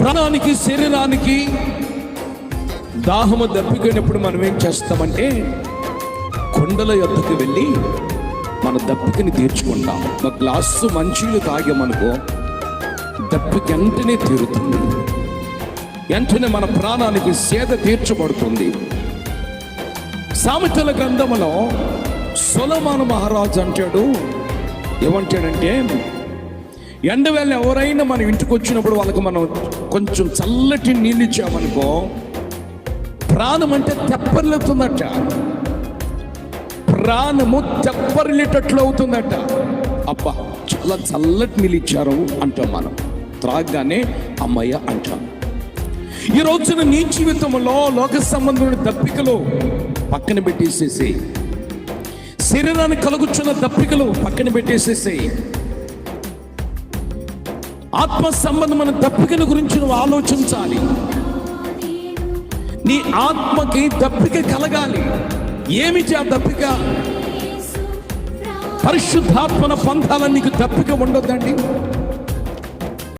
ప్రాణానికి శరీరానికి దాహము దప్పికైనప్పుడు మనం ఏం చేస్తామంటే కొండల యొద్దకు వెళ్ళి మన దప్పికని తీర్చుకుంటాం. ఒక గ్లాసు మంచినీళ్ళు తాగామనుకో దప్పిక వెంటనే తీరుతుంది, వెంటనే మన ప్రాణానికి సేద తీర్చబడుతుంది. సామెతల గ్రంథములో సొలొమోను మహారాజు అంటాడు, ఏమంటాడంటే ఎండవేళ ఎవరైనా మన ఇంటికి వచ్చినప్పుడు వాళ్ళకి మనం కొంచెం చల్లటి నీళ్ళు ఇచ్చామనుకో ప్రాణం అంటే తెప్పరిల్లుతుందట, ప్రాణము తెప్పరిల్లేటట్లు అవుతుందట. అబ్బా చాలా చల్లటి నీళ్ళు ఇచ్చారు అంటాం, మనం త్రాగానే అమ్మయ్య అంటాం. ఈ రోజున నీ జీవితంలో లోక సంబంధమైన దప్పికలు పక్కన పెట్టేసేసి, శరీరానికి కలుగుచున్న దప్పికలు పక్కన పెట్టేసేసి, ఆత్మ సంబంధమైన దప్పికల గురించి నువ్వు ఆలోచించాలి. నీ ఆత్మకి దప్పిక కలగాలి. ఏమిటి ఆ దప్పిక? పరిశుద్ధాత్మను పొందాలని నీకు దప్పిక ఉండొద్దండి.